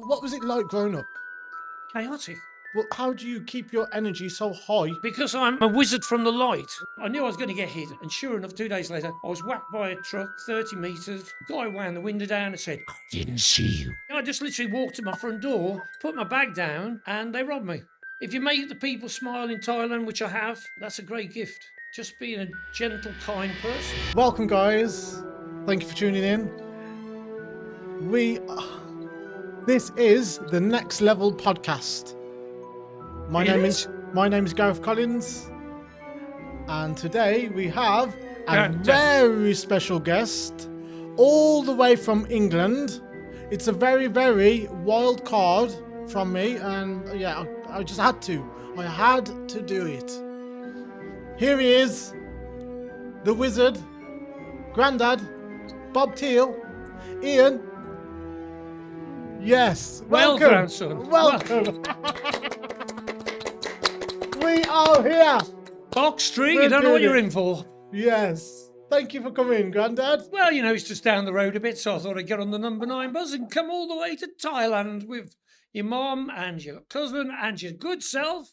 What was it like growing up? Chaotic. Well, how do you keep your energy so high? Because I'm a wizard from the light. I knew I was going to get hit, and sure enough, 2 days later, I was whacked by a truck, 30 metres. Guy wound the window down and said, "I didn't see you." I just literally walked to my front door, put my bag down, and they robbed me. If you make the people smile in Thailand, which I have, that's a great gift. Just being a gentle, kind person. Welcome, guys. Thank you for tuning in. This is the Next Level podcast. My name is Gareth Collins, and today we have a very special guest, all the way from England. It's a very, very wild card from me, and yeah, I just had to. I had to do it. Here he is, the wizard, Granddad, Bob Teal, Ian. Yes, welcome, Well, grandson. welcome. We are here. Box Street, We're you don't know what doing you're it. in for. Yes, thank you for coming, Granddad. Well, you know, it's just down the road a bit, so I thought I'd get on the number 9 bus and come all the way to Thailand with your mum and your cousin and your good self.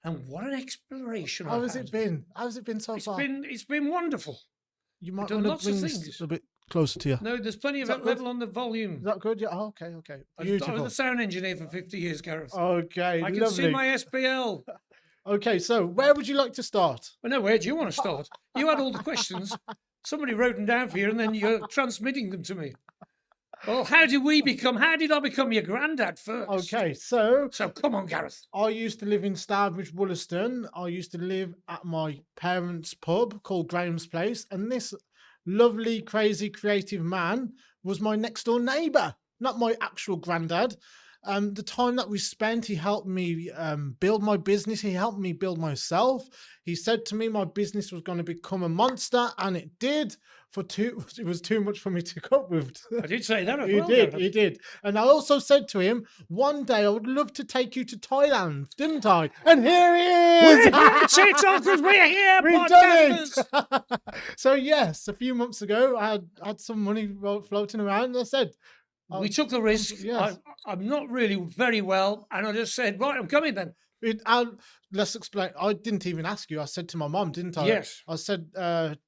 And what an exploration! How has it been? How's it been so far? It's been wonderful. You might done want to lots of bring things. this a bit closer to you. No, there's plenty of that good? level on the volume. Is that good? Yeah. Oh, okay. I Beautiful. was a sound engineer for 50 years, Gareth. Okay. I can lovely. see my SPL. Okay. So, where would you like to start? Well, no, where do you want to start? You had all the questions. Somebody wrote them down for you, and then you're transmitting them to me. Well, how did I become your granddad first? Okay. So come on, Gareth. I used to live in Stourbridge, Wollaston. I used to live at my parents' pub called Graham's Place, and this lovely, crazy, creative man was my next door neighbour, not my actual granddad. The time that we spent, he helped me build my business. He helped me build myself. He said to me my business was going to become a monster, and it did. It was too much for me to cope with. I did say that. He did. And I also said to him, one day I would love to take you to Thailand, didn't I? And here he is. That's it, because we're here, We've done podcasters. it. So yes, a few months ago, I had some money floating around, and I said, We took the risk. Yes. I'm not really very well, and I just said, right, I'm coming then. Let's explain. I didn't even ask you. I said to my mum, didn't I? Yes. I said,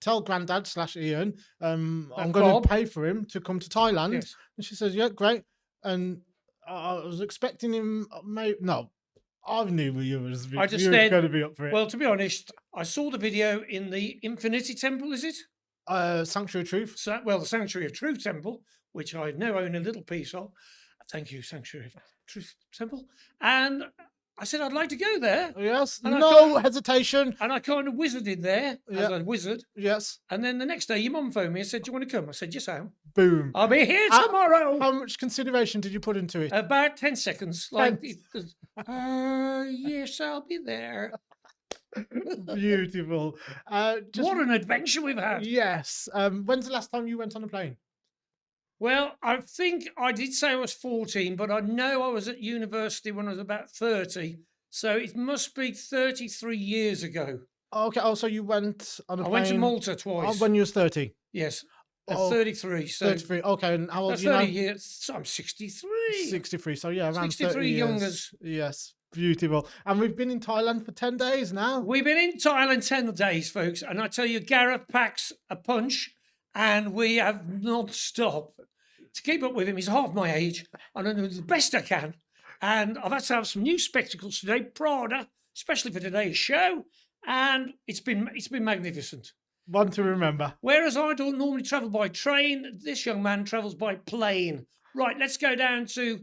tell Granddad / Ian, I'm And going Bob. to pay for him to come to Thailand. Yes. And she says, yeah, great. And I was expecting him, no, I knew you were going to be up for it. Well, to be honest, I saw the video in the Infinity Temple, is it? Sanctuary of Truth. The Sanctuary of Truth Temple, which I now own a little piece of. Thank you, Sanctuary of Truth Temple. And I said, I'd like to go there. Yes. And no hesitation. And I kind of wizarded there as a wizard. Yes. And then the next day, your mum phoned me and said, do you want to come? I said, yes, I am. Boom. I'll be here tomorrow. How much consideration did you put into it? About 10 seconds. Yes, I'll be there. Beautiful. What an adventure we've had. Yes. When's the last time you went on a plane? Well, I think I did say I was 14, but I know I was at university when I was about 30. So it must be 33 years ago. Okay. Oh, so you went on a plane? I went to Malta twice. When you was 30? Yes. At 33. So 33. Okay. And how old are you 30 now? years. So I'm 63. 63. So yeah, around 63 30 years. youngers. Yes. Beautiful. And we've been in Thailand for 10 days now. We've been in Thailand 10 days, folks. And I tell you, Gareth packs a punch and we have non-stop. To keep up with him, he's half my age. And I do the best I can. And I've had to have some new spectacles today, Prada, especially for today's show. And it's been magnificent. One to remember. Whereas I don't normally travel by train, this young man travels by plane. Right, let's go down to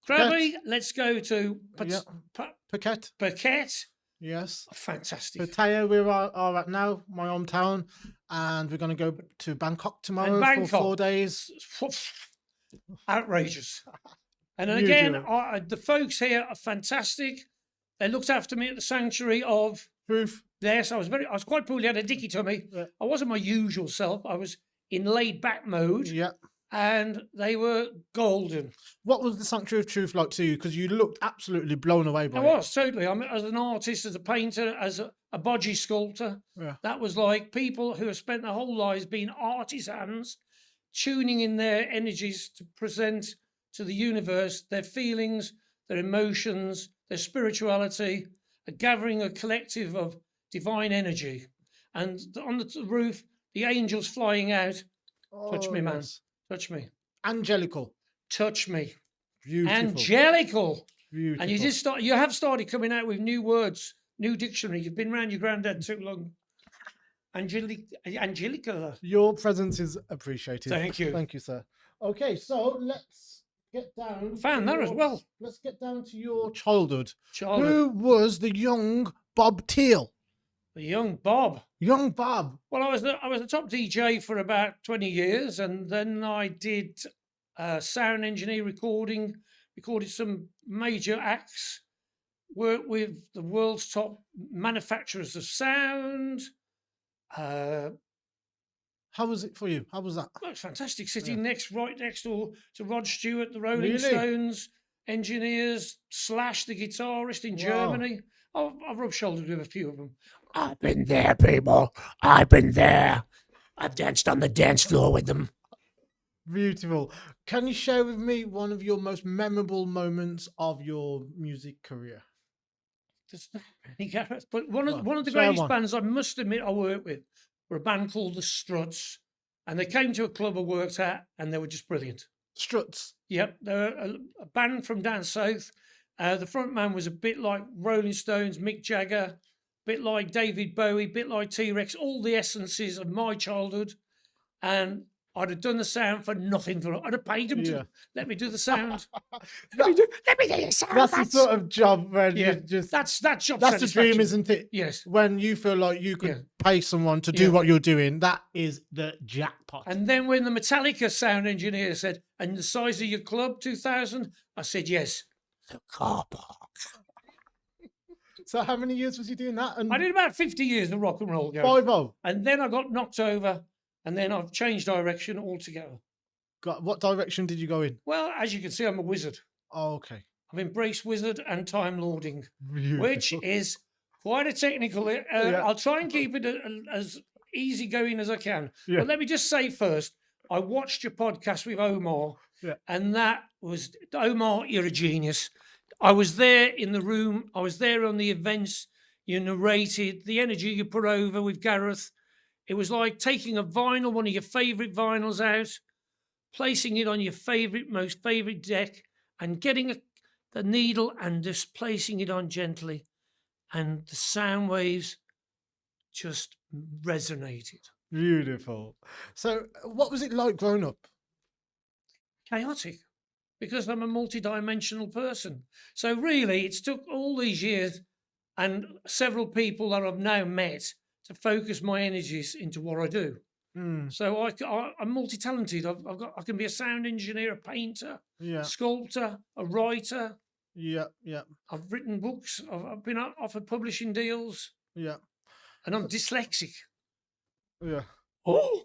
Krabi. Let's go to Phuket. Phuket. Yes. Fantastic. Pattaya, we are at now, my hometown, and we're going to go to Bangkok tomorrow for 4 days. Outrageous. And again, the folks here are fantastic. They looked after me at the Sanctuary of Truth. Yes, I was quite poorly. I had a dicky tummy. Yeah. I wasn't my usual self. I was in laid back mode. Yeah. And they were golden. What was the Sanctuary of Truth like to you? Because you looked absolutely blown away by it. I was, totally. I mean, as an artist, as a painter, as a bodgy sculptor, that was like people who have spent their whole lives being artisans, tuning in their energies to present to the universe, their feelings, their emotions, their spirituality, a gathering, a collective of divine energy. And on the roof, the angels flying out. Touch me, man. Yes. Touch me. Angelical. Touch me. Beautiful. Angelical. Beautiful. And you have started coming out with new words, new dictionary. You've been around your granddad too long. Angelica. Your presence is appreciated. Thank you. Thank you, sir. Okay, so let's get down. Found that as well. Let's get down to your childhood. Childhood. Who was the young Bob Teal? The young Bob. Young Bob. Well, I was the top DJ for about 20 years, and then I did sound engineer recorded some major acts, worked with the world's top manufacturers of sound. How was it for you? How was that? Well, it's fantastic. Sitting right next door to Rod Stewart, the Rolling Really? Stones engineers, Slash, the guitarist in Germany. I've rubbed shoulders with a few of them. I've been there, people. I've been there. I've danced on the dance floor with them. Beautiful. Can you share with me one of your most memorable moments of your music career? But one of the greatest bands I must admit I worked with were a band called the Struts, and they came to a club I worked at, and they were just brilliant. Struts. Yep, they're a band from down south. The front man was a bit like Rolling Stones, Mick Jagger, a bit like David Bowie, a bit like T-Rex, all the essences of my childhood. And I'd have done the sound for nothing. I'd have paid them to let me do the sound. let me do the sound. That's the sort of job where you just... That's job That's the dream, isn't it? Yes. When you feel like you could pay someone to do what you're doing, that is the jackpot. And then when the Metallica sound engineer said, and the size of your club, 2,000, I said, yes. The car park. So how many years was you doing that? And I did about 50 years of rock and roll. 50. And then I got knocked over, and then I've changed direction altogether. What direction did you go in? Well, as you can see, I'm a wizard. Oh, okay. I've embraced wizard and time lording, Beautiful. which is quite a technical. I'll try and keep it as easy going as I can. But let me just say first, I watched your podcast with Omar, and that was, Omar, you're a genius. I was there in the room. I was there on the events. You narrated the energy you put over with Gareth. It was like taking a vinyl, one of your favourite vinyls out, placing it on your most favourite deck, and getting the needle and just placing it on gently. And the sound waves just resonated. Beautiful. So what was it like growing up? Chaotic, because I'm a multi-dimensional person. So really, it's took all these years and several people that I've now met to focus my energies into what I do. So I'm multi-talented. I can be a sound engineer, a painter, a sculptor, a writer. I've written books. I've been offered publishing deals. And I'm dyslexic. Oh,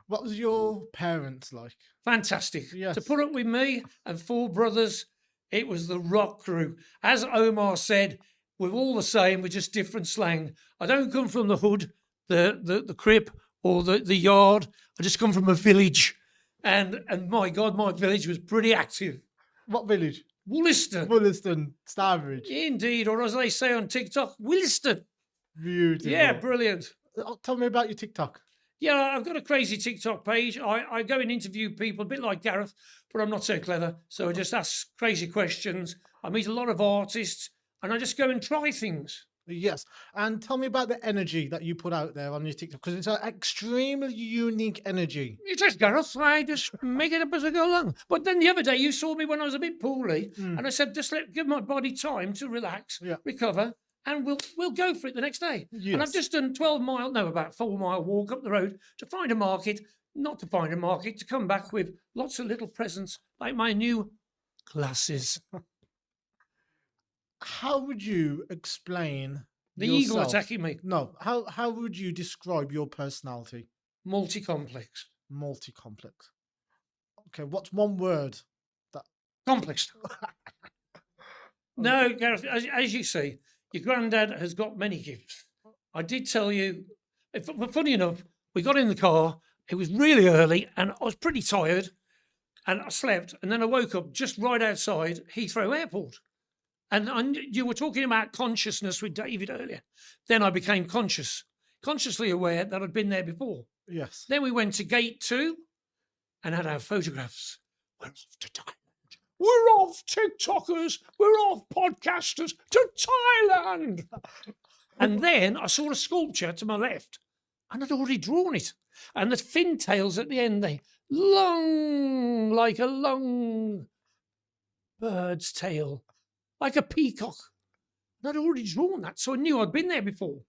what was your parents like? Fantastic. To put up with me and 4 brothers, it was the rock crew. As Omar said, we're all the same, we're just different slang. I don't come from the hood, the crib, or the yard. I just come from a village. And my God, my village was pretty active. What village? Wollaston. Wollaston, Starbridge. Indeed, or as they say on TikTok, Williston. Beautiful. Yeah, brilliant. Tell me about your TikTok. Yeah, I've got a crazy TikTok page. I go and interview people, a bit like Gareth, but I'm not so clever. So I just ask crazy questions. I meet a lot of artists, and I just go and try things. Yes. And tell me about the energy that you put out there on your TikTok, because it's an extremely unique energy. It is, Gareth. I just make it up as I go along. But then the other day, you saw me when I was a bit poorly, and I said, just give my body time to relax, recover, and we'll go for it the next day. And I've just done about 4-mile walk up the road to find a market, not to find a market, to come back with lots of little presents, like my new glasses. How would you explain the yourself? eagle attacking me? No. How would you describe your personality? Multi-complex. Multi-complex. Okay, what's one word? Complex. No, Gareth, as you see, your granddad has got many gifts. I did tell you, funny enough, we got in the car, it was really early, and I was pretty tired, And I slept, and then I woke up just right outside Heathrow Airport. And you were talking about consciousness with David earlier. Then I became consciously aware that I'd been there before. Yes. Then we went to gate 2 and had our photographs. We're off to Thailand. We're off TikTokers. We're off podcasters to Thailand. And then I saw a sculpture to my left, and I'd already drawn it. And the fin tails at the end, they long, like a long bird's tail, like a peacock. And I'd already drawn that, so I knew I'd been there before.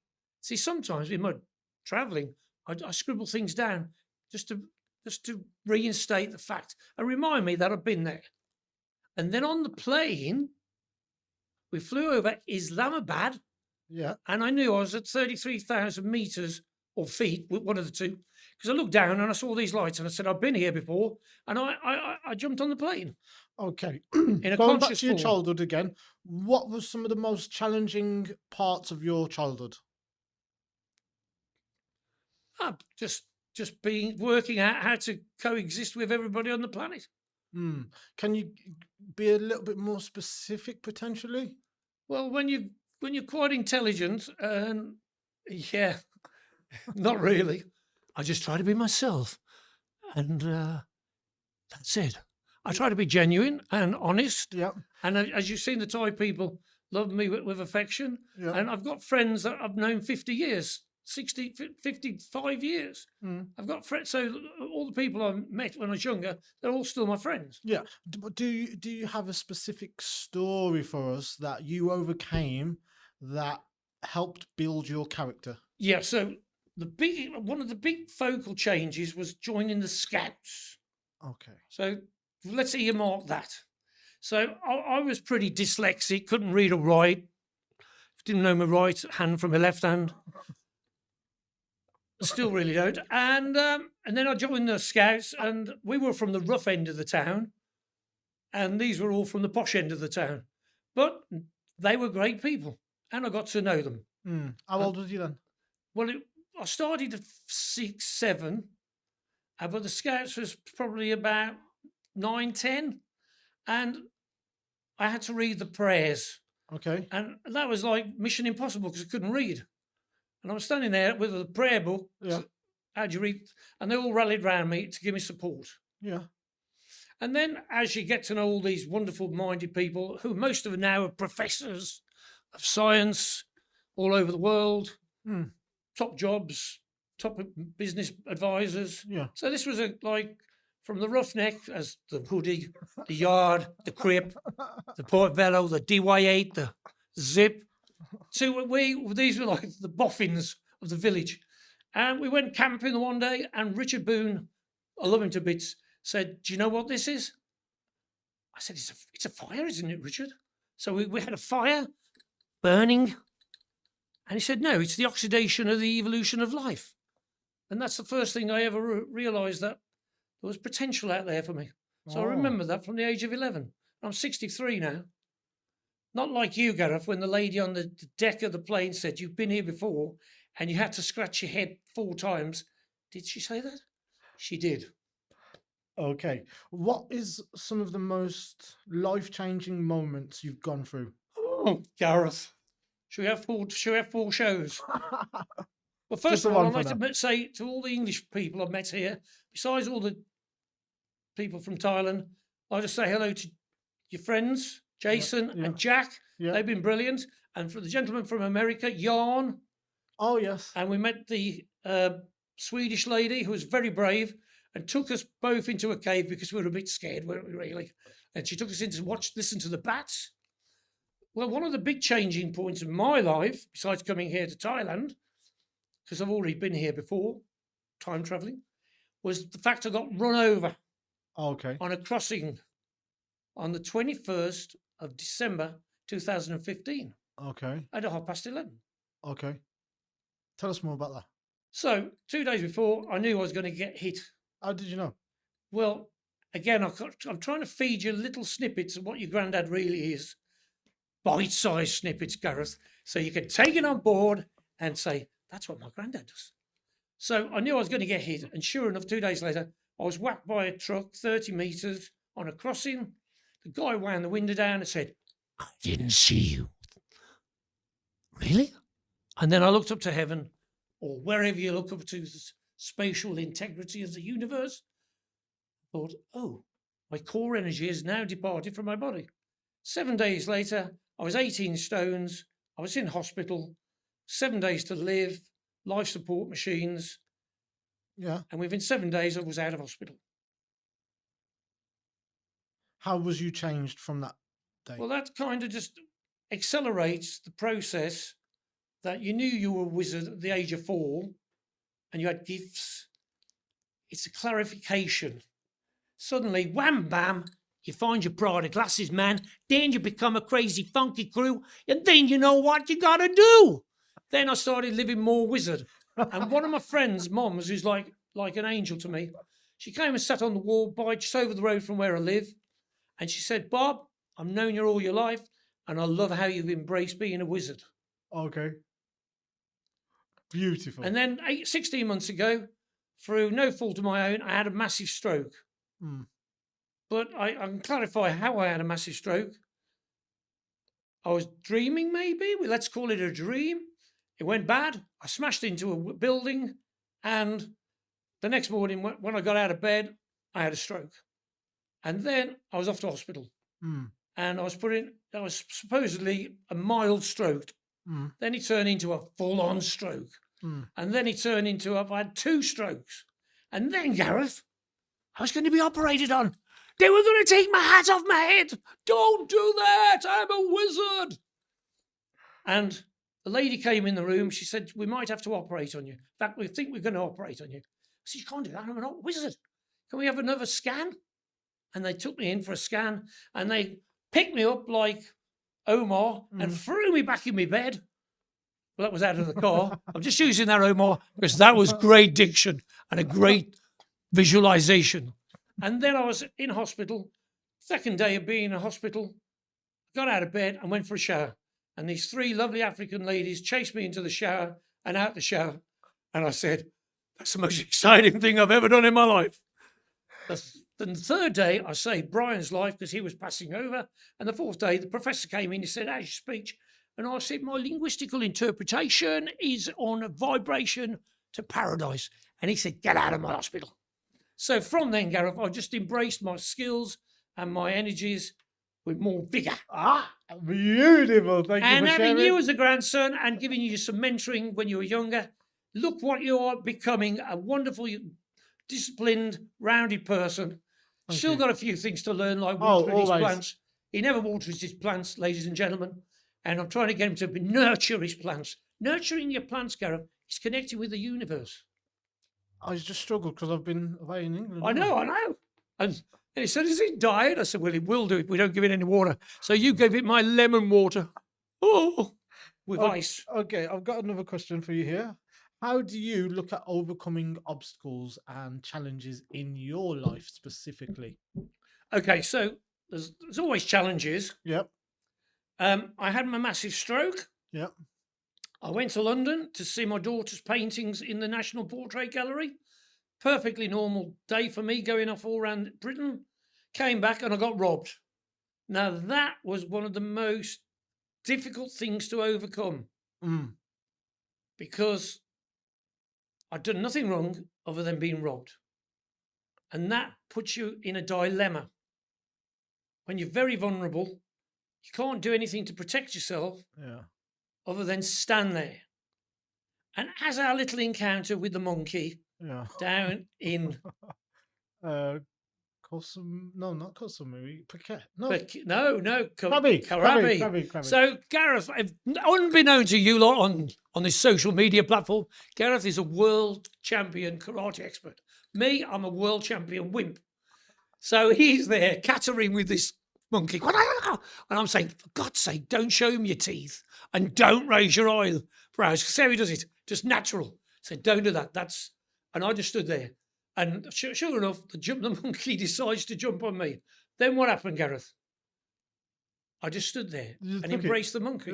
See, sometimes when I'm travelling, I scribble things down just to reinstate the fact and remind me that I've been there. And then on the plane, we flew over Islamabad. Yeah. And I knew I was at 33,000 metres or feet, one of the two, because I looked down and I saw these lights and I said, I've been here before. And I jumped on the plane. Okay. In a Going back conscious to your form. childhood again, what was some of the most challenging parts of your childhood? Just working out how to coexist with everybody on the planet. Can you be a little bit more specific, potentially? Well, when you're quite intelligent, yeah, not really. I just try to be myself, and that's it. I try to be genuine and honest. Yeah. And as you've seen, the Thai people love me with affection. Yeah. And I've got friends that I've known 50 years, 60, 55 years. I've got friends. So all the people I met when I was younger, they're all still my friends. Yeah. Do you have a specific story for us that you overcame that helped build your character? Yeah. So one of the big focal changes was joining the Scouts. Okay. So let's earmark that. So I was pretty dyslexic, couldn't read or write, didn't know my right hand from my left hand. Still really don't. And then I joined the Scouts, and we were from the rough end of the town, and these were all from the posh end of the town. But they were great people, and I got to know them. How old was you then? Well, I started at 6, 7, but the Scouts was probably about 9, 10, and I had to read the prayers. Okay. And that was like Mission Impossible because I couldn't read. And I was standing there with a prayer book. Yeah. How'd you read? And they all rallied around me to give me support. Yeah. And then as you get to know all these wonderful minded people, who most of them now are professors of science all over the world, top jobs, top business advisors. Yeah. So this was from the roughneck as the hoodie, the yard, the crib, the Port Velo, the DY8, the zip. So these were like the boffins of the village. And we went camping one day, and Richard Boone, I love him to bits, said, "Do you know what this is?" I said, it's a fire, isn't it, Richard? So we had a fire burning. And he said, "No, it's the oxidation of the evolution of life." And that's the first thing I ever realised, that there was potential out there for me. So I remember that from the age of 11. I'm 63 now. Not like you, Gareth, when the lady on the deck of the plane said, "You've been here before," and you had to scratch your head 4 times. Did she say that? She did. Okay. What is some of the most life-changing moments you've gone through? Oh, Gareth. Should we have 4 shows? Well, first the of all, one I'd for like to say to all the English people I've met here, besides all the people from Thailand, I'll just say hello to your friends, Jason and Jack. Yeah. They've been brilliant. And for the gentleman from America, Jan. Oh, yes. And we met the Swedish lady who was very brave and took us both into a cave because we were a bit scared, weren't we, really? And she took us in to listen to the bats. Well, one of the big changing points in my life, besides coming here to Thailand, because I've already been here before, time travelling, was the fact I got run over Okay. on a crossing on the 21st of December 2015 Okay. at 11:30. Okay. Tell us more about that. So 2 days before, I knew I was going to get hit. How did you know? Well, again, I'm trying to feed you little snippets of what your granddad really is. Bite-sized snippets, Gareth, so you can take it on board and say, "That's what my granddad does." So I knew I was going to get hit, and sure enough, 2 days later, I was whacked by a truck 30 metres on a crossing. The guy wound the window down and said, "I didn't see you." Really? And then I looked up to heaven, or wherever you look up to the spatial integrity of the universe. Thought, oh, my core energy has now departed from my body. 7 days later, I was 18 stones. I was in hospital, 7 days to live, life support machines. Yeah. And within 7 days, I was out of hospital. How was you changed from that day? Well, that kind of just accelerates the process that you knew you were a wizard at the age of 4 and you had gifts. It's a clarification. Suddenly, wham, bam, you find your Prada glasses, man. Then you become a crazy funky crew. And then you know what you got to do. Then I started living more wizard. And one of my friends' moms, who's like an angel to me, she came and sat on the wall just over the road from where I live. And she said, "Bob, I've known you all your life, and I love how you've embraced being a wizard." Okay. Beautiful. And then 16 months ago, through no fault of my own, I had a massive stroke. But I can clarify how I had a massive stroke. I was dreaming, maybe. Well, let's call it a dream. It went bad. I smashed into a building, and the next morning, when I got out of bed, I had a stroke. And then I was off to hospital. And I was supposedly a mild stroke. Then it turned into a full-on stroke. And then it turned into I had 2 strokes. And then, Gareth, I was going to be operated on. They were going to take my hat off my head. Don't do that. I'm a wizard. And the lady came in the room. She said, "We might have to operate on you. In fact, we think we're going to operate on you." I said, "You can't do that. I'm not a wizard. Can we have another scan?" And they took me in for a scan, and they picked me up like Omar and threw me back in my bed. Well, that was out of the car. I'm just using that, Omar, because that was great diction and a great visualization. And then I was in hospital. Second day of being in hospital, got out of bed and went for a shower. And these 3 lovely African ladies chased me into the shower and out the shower. And I said, "That's the most exciting thing I've ever done in my life." Then the third day, I saved Brian's life because he was passing over. And the 4th day, the professor came in. He said, "How's your speech?" And I said, "My linguistical interpretation is on a vibration to paradise." And he said, "Get out of my hospital." So from then, Gareth, I just embraced my skills and my energies with more vigour. Beautiful. Thank you And for having sharing. you as a grandson and giving you some mentoring when you were younger, look what you are becoming, a wonderful, disciplined, rounded person. Still got a few things to learn, like watering his plants. He never waters his plants, ladies and gentlemen. And I'm trying to get him to nurture his plants. Nurturing your plants, Gareth, is connected with the universe. I just struggled because I've been away in England. I know. And he said, "Is it died?" I said, "Well, it will do if we don't give it any water." So you gave it my lemon water. With ice. Okay, I've got another question for you here. How do you look at overcoming obstacles and challenges in your life specifically? Okay, so there's always challenges. Yep. I had my massive stroke. Yep. I went to London to see my daughter's paintings in the National Portrait Gallery. Perfectly normal day for me, going off all around Britain. Came back and I got robbed. Now, that was one of the most difficult things to overcome because I'd done nothing wrong other than being robbed. And that puts you in a dilemma. When you're very vulnerable, you can't do anything to protect yourself other than stand there. And as our little encounter with the monkey down in... not Cosumary, Phuket. No. Krabi. So, Gareth, unbeknown to you lot on this social media platform, Gareth is a world champion karate expert. Me, I'm a world champion wimp. So he's there cattering with this monkey. And I'm saying, for God's sake, don't show him your teeth and don't raise your eyebrows. Because how he does it, just natural. So don't do that. And I just stood there. And sure enough, the monkey decides to jump on me. Then what happened, Gareth? I just stood there and embraced the monkey.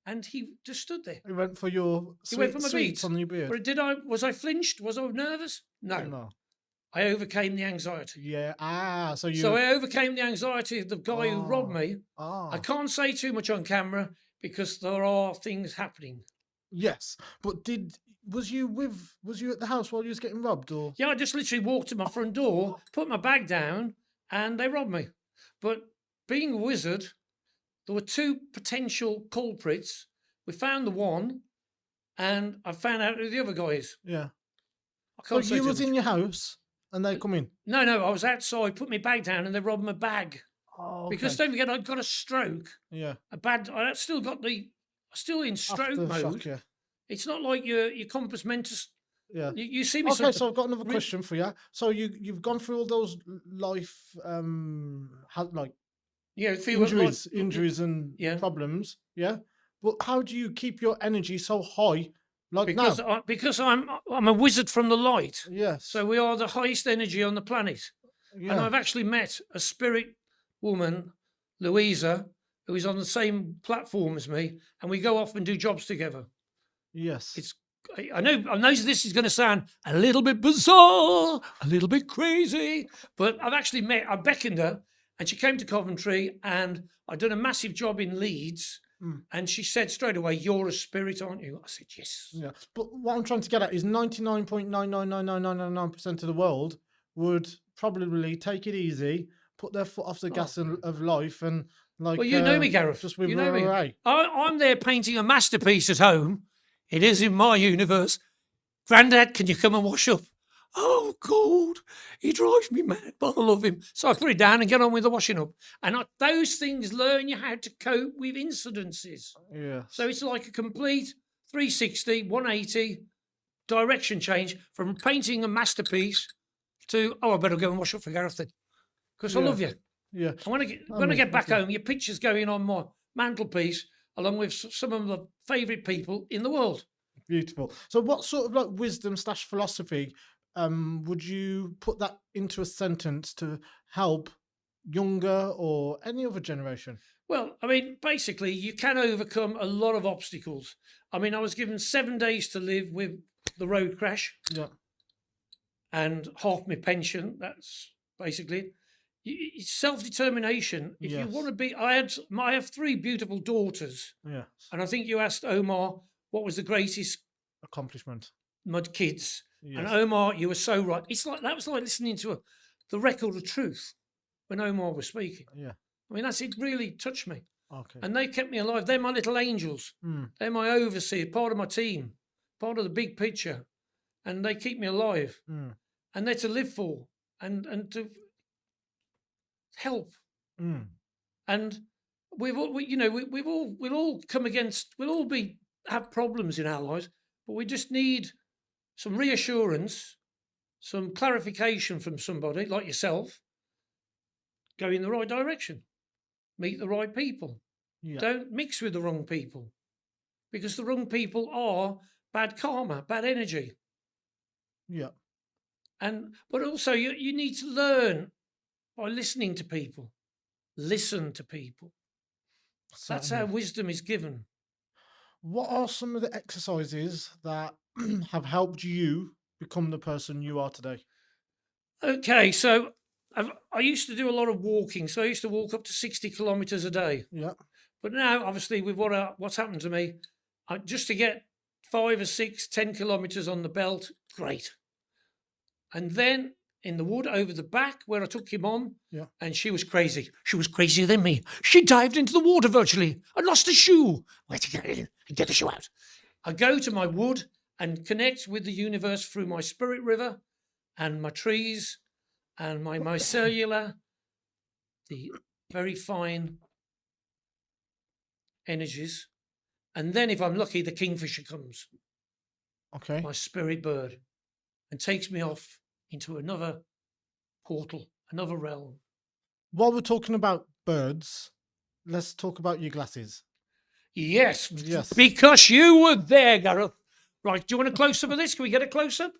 And he just stood there. He went for your He went for my sweets beads. on your beard. But was I flinched? Was I nervous? No. I overcame the anxiety. Yeah. So So I overcame the anxiety of the guy who robbed me. I Ah. can't say too much on camera because there are things happening. Yes. But was you at the house while you was getting robbed, or? Yeah, I just literally walked to my front door, put my bag down, and they robbed me. But being a wizard, there were two potential culprits. We found the one, and I found out who the other guy is. Yeah. I So can't say you too was much. in your house and they come in. No, I was outside, put my bag down, and they robbed my bag. Oh, okay. Because don't forget, I'd got a stroke. Yeah. I still in stroke mode. Aftershock, yeah. It's not like your compass mentis. Yeah. You see me. Okay, so I've got another question for you. So you've gone through all those life like injuries and problems, yeah. But how do you keep your energy so high, like now? Because I'm a wizard from the light. Yes. So we are the highest energy on the planet, Yeah. and I've actually met a spirit woman, Louisa, who is on the same platform as me, and we go off and do jobs together. Yes. I know this is going to sound a little bit bizarre, a little bit crazy, but I beckoned her, and she came to Coventry, and I'd done a massive job in Leeds, and she said straight away, "You're a spirit, aren't you?" I said, "Yes." Yeah, but what I'm trying to get at is 99.9999999% of the world would probably take it easy, put their foot off the gas of life, and like. Well, you know me, Gareth. Just you know me. Right. I'm there painting a masterpiece at home. It is in my universe. Granddad, can you come and wash up? Oh, God, he drives me mad, but I love him. So I put it down and get on with the washing up. And those things learn you how to cope with incidences. Yeah. So it's like a complete 360, 180 direction change from painting a masterpiece to, I better go and wash up for Gareth then. Because I love you. Yeah. And when I get back home, your picture's going on my mantelpiece along with some of the favourite people in the world. Beautiful. So what sort of like wisdom / philosophy would you put that into a sentence to help younger or any other generation? Well, I mean, basically, you can overcome a lot of obstacles. I mean, I was given 7 days to live with the road crash. Yeah. And half my pension. That's basically it's self-determination. If you want to be, I have 3 beautiful daughters. Yeah. And I think you asked Omar what was the greatest accomplishment. My kids. Yes. And Omar, you were so right. That was like listening to the record of truth when Omar was speaking. Yeah. I mean, it really touched me. Okay. And they kept me alive. They're my little angels. They're my overseers, part of my team, part of the big picture. And they keep me alive. And they're to live for and to help. And we'll all come against, have problems in our lives, but we just need some reassurance, some clarification from somebody like yourself, go in the right direction, meet the right people. Yeah. Don't mix with the wrong people, because the wrong people are bad karma, bad energy. Yeah. But also you need to learn by listening to people. Listen to people. Certainly. That's how wisdom is given. What are some of the exercises that have helped you become the person you are today? Okay, so I used to do a lot of walking. So I used to walk up to 60 kilometres a day. Yeah. But now, obviously, with what's happened to me, just to get 5 or 6, 10 kilometres on the belt, great. And then in the wood over the back where I took your mom, and she was crazy. She was crazier than me. She dived into the water virtually and lost a shoe. Where to get it in and get the shoe out? I go to my wood and connect with the universe through my spirit river and my trees and my mycellular, the very fine energies. And then if I'm lucky, the kingfisher comes. Okay. My spirit bird. And takes me off into another portal, another realm. While we're talking about birds, let's talk about your glasses. Yes. Because you were there, Gareth. Right, do you want a close-up of this? Can we get a close-up?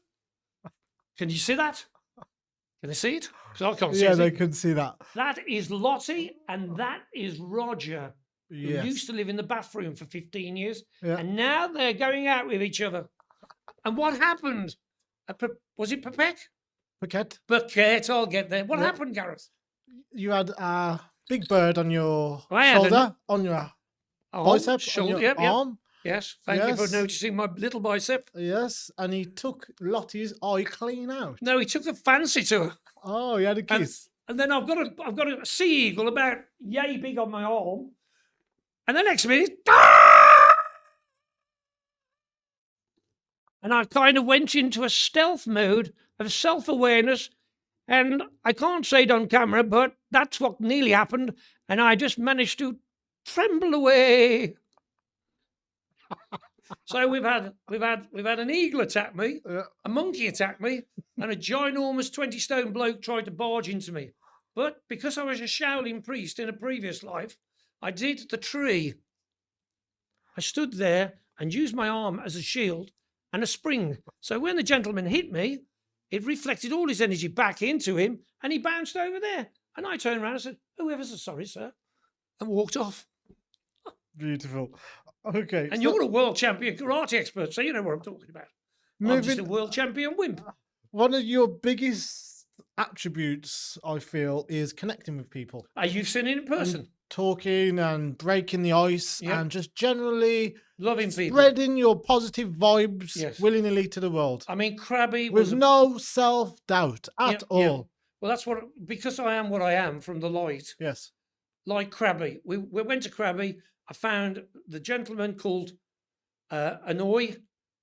Can you see that? Can they see it? Because I can't see it. Yeah, they can see that. That is Lottie and that is Roger, who used to live in the bathroom for 15 years. Yeah. And now they're going out with each other. And what happened? Was it Pepek? Paquette, Bucket, I'll get there. What Yeah. happened, Gareth? you had a big bird on your I had shoulder, on your bicep, shoulder, on your arm. Yes, thank you for Yes. noticing my little bicep. Yes, and he took Lottie's eye clean out. No, he took a fancy to her. Oh, he had a kiss. And then I've got a sea eagle about yay big on my arm. And the next minute, and I kind of went into a stealth mode of self-awareness. And I can't say it on camera, but that's what nearly happened. And I just managed to tremble away. So we've had an eagle attack me, Yeah. a monkey attack me, and a ginormous 20-stone bloke tried to barge into me. But because I was a Shaolin priest in a previous life, I did the tree. I stood there and used my arm as a shield and a spring. So when the gentleman hit me, it reflected all his energy back into him, and he bounced over there. And I turned around and said, "Oh, ever so sorry, sir," and walked off. Beautiful. Okay. And so you're a world champion karate expert, so you know what I'm talking about. I'm just a moving, world champion wimp. one of your biggest attributes, I feel, is connecting with people. You've seen it in person. Talking and breaking the ice Yep. and just generally Loving people. spreading your positive vibes Yes. willy-nilly to the world. I mean, Krabby With was no self-doubt at Yeah, yeah. all. Well, that's what, because I am what I am from the light, Yes. like Krabby. We went to Krabby. I found the gentleman called Annoy.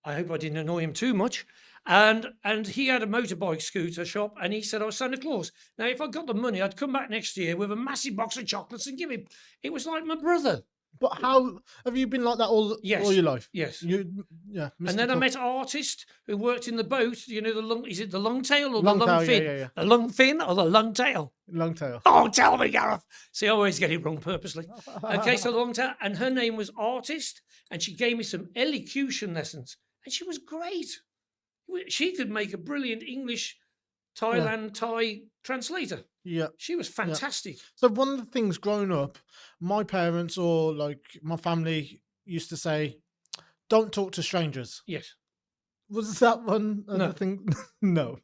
I hope I didn't annoy him too much. And he had a motorbike scooter shop, and he said I was Santa Claus. Now, if I got the money, I'd come back next year with a massive box of chocolates and give him. It was like my brother. But how have you been like that all Yes. your life? Yes. Yeah. And then I met an artist who worked in the boat. You know, is it the long tail or Long the long tail, fin? yeah. The long fin or the long tail? Long tail. Oh, tell me, Gareth. See, I always get it wrong purposely. Okay, so the long tail. And her name was Artist, and she gave me some elocution lessons. And she was great. She could make a brilliant English Thailand Thai translator. Yeah. She was fantastic. So one of the things growing up, my parents or like my family used to say, "Don't talk to strangers." Yes. Was that one of No. the thing? No.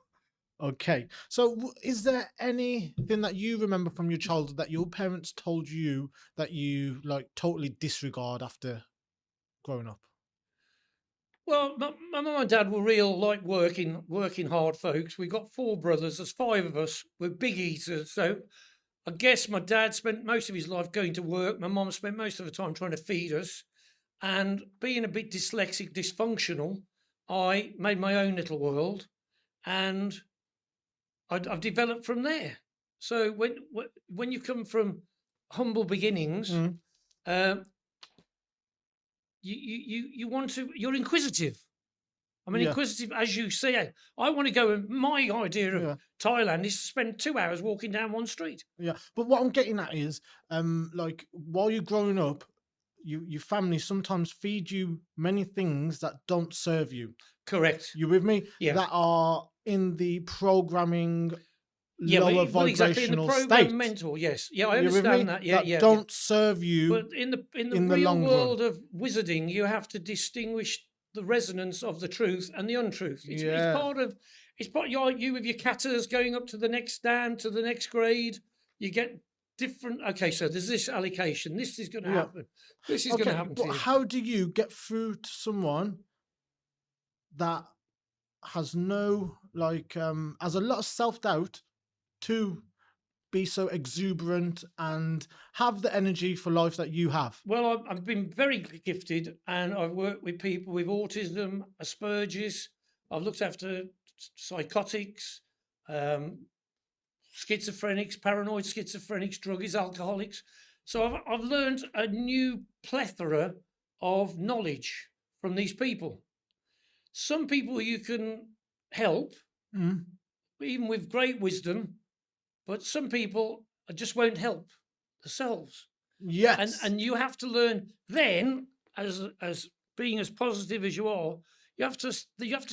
Okay. So is there anything that you remember from your childhood that your parents told you that you like totally disregard after growing up? Well, my mum and dad were real like working hard folks. We got 4 brothers. There's 5 of us. We're big eaters. So I guess my dad spent most of his life going to work. My mum spent most of the time trying to feed us. And being a bit dyslexic, dysfunctional, I made my own little world, and I've developed from there. So when you come from humble beginnings, you want to, you're inquisitive. I mean, Yeah. inquisitive, as you say. I want to go, and my idea of Yeah. Thailand is to spend 2 hours walking down one street. Yeah. But what I'm getting at is, like while you're growing up, your family sometimes feed you many things that don't serve you. Correct. You with me? Yeah. That are in the programming Yeah, lower well, exactly, in the vibrational program state. mental, yes. Yeah, I You with me? understand that. Yeah, yeah. don't serve you. But in the in the real long run. world of wizarding, you have to distinguish the resonance of the truth and the untruth. It's Yeah. part of you with your catters going up to the next stand, to the next grade. You get different. Okay, so there's this allocation. This is going to Yeah. happen. This is going to happen to but you. how do you get through to someone that has no has a lot of self-doubt to be so exuberant and have the energy for life that you have? Well, I've been very gifted, and I've worked with people with autism, Asperger's. I've looked after psychotics, schizophrenics, paranoid schizophrenics, druggies, alcoholics. So I've learned a new plethora of knowledge from these people. Some people you can help, even with great wisdom, but some people just won't help themselves. Yes. And you have to learn then, as being as positive as you are, you have to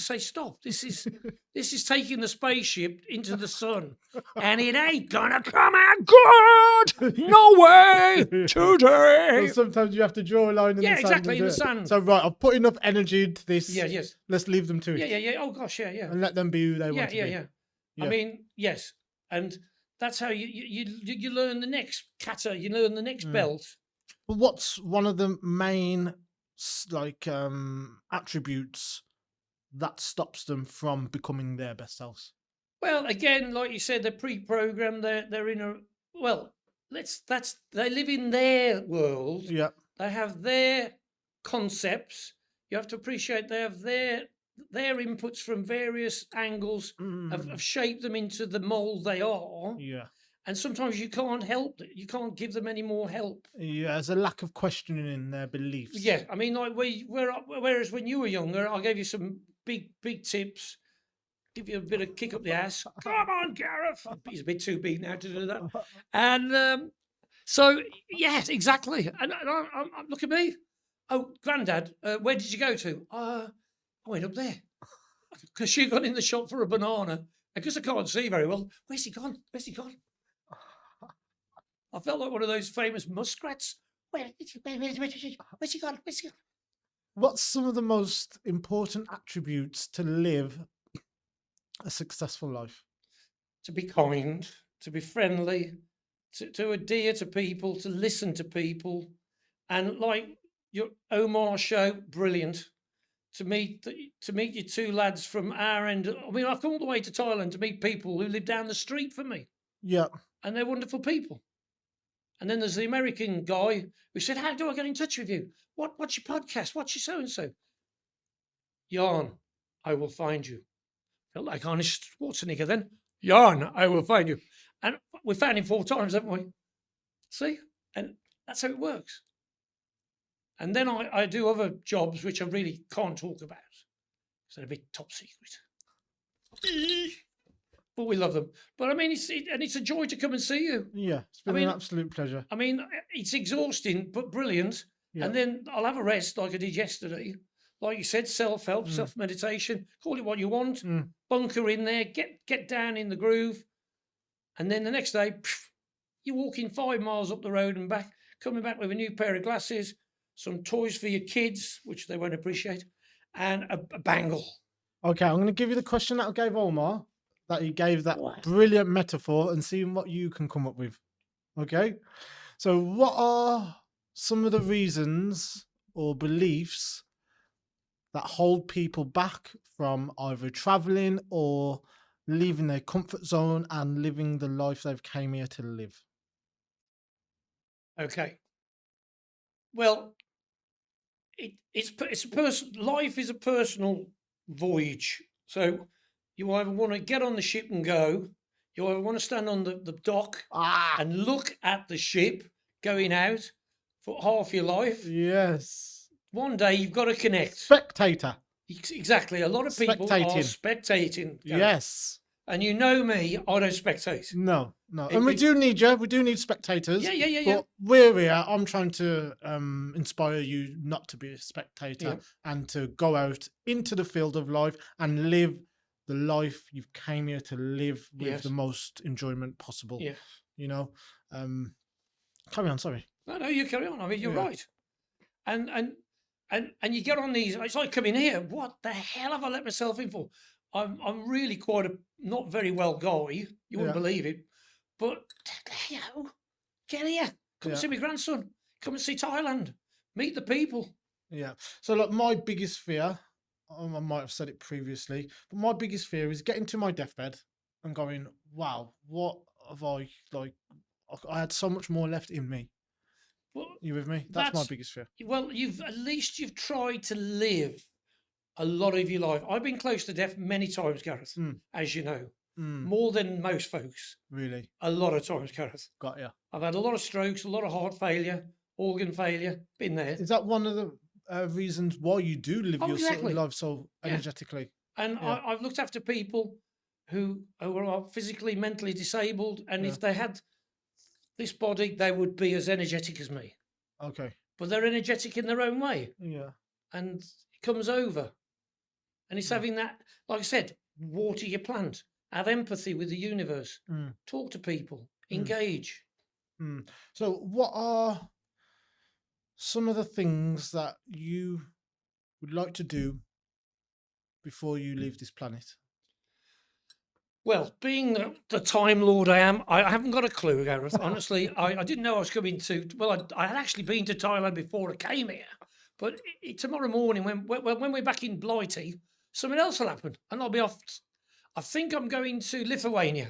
say stop. This is taking the spaceship into the sun, and it ain't gonna come out good. No way today. Well, sometimes you have to draw a line in the sand. exactly, and in do the it. sand. So right, I've put enough energy into this. Yes. Let's leave them to it. Yeah. Oh gosh, yeah. And let them be who they want to be. Yeah. I mean, yes, and that's how you learn the next kata, you learn the next belt. But what's one of the main attributes that stops them from becoming their best selves? Well, again, like you said, they're pre-programmed. They're in a well. They live in their world. Yeah. They have their concepts. You have to appreciate they have their inputs from various angles have shaped them into the mold they are. Yeah. And sometimes you can't help it. You can't give them any more help. Yeah, there's a lack of questioning in their beliefs. Yeah, I mean, like whereas when you were younger, I gave you some big tips, give you a bit of kick up the ass. Come on, Gareth. He's a bit too big now to do that. And so, yes, exactly. And look at me. Oh, Granddad, where did you go to? I went up there because she got in the shop for a banana. Because I can't see very well. Where's he gone? Where's he gone? I felt like one of those famous muskrats. Where's he gone? Where's he gone? What's some of the most important attributes to live a successful life? To be kind, to be friendly, to adhere to people, to listen to people. And like your Omar show, brilliant. To meet you two lads from our end. I mean, I've come all the way to Thailand to meet people who live down the street from me. Yeah. And they're wonderful people. And then there's the American guy who said, how do I get in touch with you? What's your podcast? What's your so-and-so? Jan, I will find you. Felt like Arnold Schwarzenegger then. Jan, I will find you. And we found him 4 times, haven't we? See? And that's how it works. And then I do other jobs which I really can't talk about. So they're a bit top secret. But we love them. But I mean, it's a joy to come and see you. Yeah, it's been an absolute pleasure. I mean, it's exhausting, but brilliant. Yeah. And then I'll have a rest like I did yesterday. Like you said, self-help, self-meditation, call it what you want. Bunker in there, get down in the groove. And then the next day, you're walking 5 miles up the road and back, coming back with a new pair of glasses, some toys for your kids, which they won't appreciate, and a bangle. Okay, I'm going to give you the question that I gave Omar, that he gave that brilliant metaphor, and see what you can come up with. Okay? So what are some of the reasons or beliefs that hold people back from either traveling or leaving their comfort zone and living the life they've came here to live? Okay. Well, life is a personal voyage. So you either want to get on the ship and go, you either want to stand on the dock and look at the ship going out for half your life. Yes. One day you've got to connect. Spectator. Exactly. A lot of people are spectating. Yes. And you know me, I don't spectate. No. And we do need you. We do need spectators. Yeah. But we're here. I'm trying to inspire you not to be a spectator and to go out into the field of life and live the life you came here to live with the most enjoyment possible. Yeah. You know? Carry on, sorry. No, you carry on. I mean, you're right. And you get on these, it's like coming here. What the hell have I let myself in for? I'm really quite a not very well guy. You wouldn't believe it. But, get here. Come and see my grandson. Come and see Thailand. Meet the people. Yeah. So, look, my biggest fear, I might have said it previously, but my biggest fear is getting to my deathbed and going, wow, what have I had so much more left in me. Well, you with me? That's my biggest fear. Well, you've tried to live a lot of your life. I've been close to death many times, Gareth, as you know. More than most folks. Really? A lot of times, Gareth. Got you. I've had a lot of strokes, a lot of heart failure, organ failure. Been there. Is that one of the reasons why you do live your sort of life so energetically? And I've looked after people who are physically, mentally disabled, and if they had this body, they would be as energetic as me. Okay. But they're energetic in their own way. Yeah. And it comes over. And it's having that, like I said, water your plant, have empathy with the universe, talk to people, engage. So what are some of the things that you would like to do before you leave this planet? Well, being the Time Lord I am, I haven't got a clue, Gareth. Honestly, I didn't know I was coming to. Well, I had actually been to Thailand before I came here, but tomorrow morning when we're back in Blighty, something else will happen, and I'll be off. I think I'm going to Lithuania.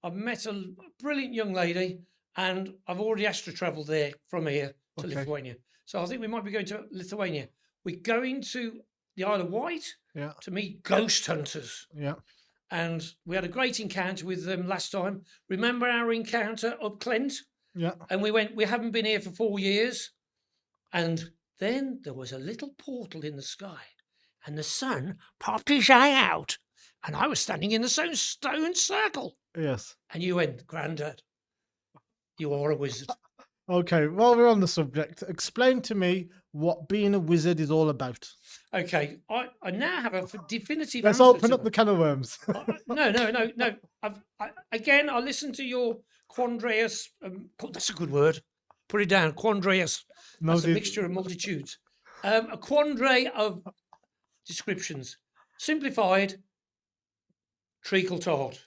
I've met a brilliant young lady, and I've already asked to travel there from here to Okay. Lithuania. So I think we might be going to Lithuania. We're going to the Isle of Wight Yeah. to meet ghost hunters. Yeah. And we had a great encounter with them last time. Remember our encounter up Clent? Yeah. And we haven't been here for 4 years. And then there was a little portal in the sky, and the sun popped his eye out, and I was standing in the stone circle. Yes. And you went, Grandad, you are a wizard. Okay. While we're on the subject, explain to me what being a wizard is all about. Okay, I now have a definitive Let's answer open to up the can of worms. No. Again, I listened to your quandreus. That's a good word. Put it down. Quandreus. No, That's a mixture of multitudes. A quandre of descriptions. Simplified, treacle tart.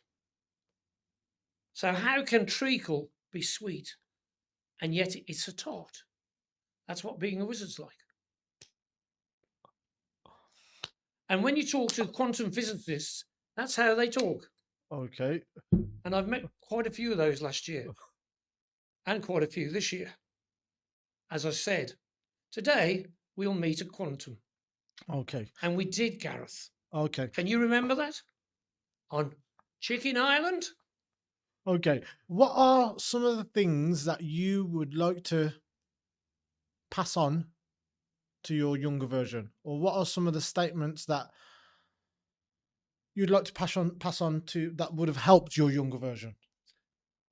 So how can treacle be sweet, and yet it's a tart? That's what being a wizard's like. And when you talk to quantum physicists, that's how they talk. Okay. And I've met quite a few of those last year and quite a few this year. As I said, today we'll meet at quantum. Okay. And we did, Gareth. Okay. Can you remember that? On Chicken Island? Okay. What are some of the things that you would like to pass on to your younger version? Or what are some of the statements that you'd like to pass on to that would have helped your younger version?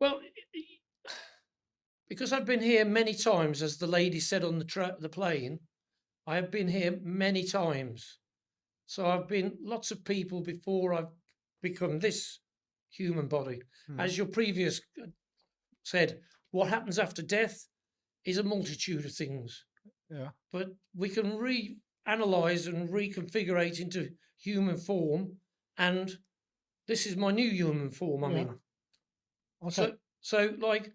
Well, because I've been here many times, as the lady said on the plane, I have been here many times. So I've been lots of people before I've become this human body. As your previous said, what happens after death is a multitude of things. Yeah. But we can reanalyze and reconfigure into human form, and this is my new human form I'm in. Okay. So like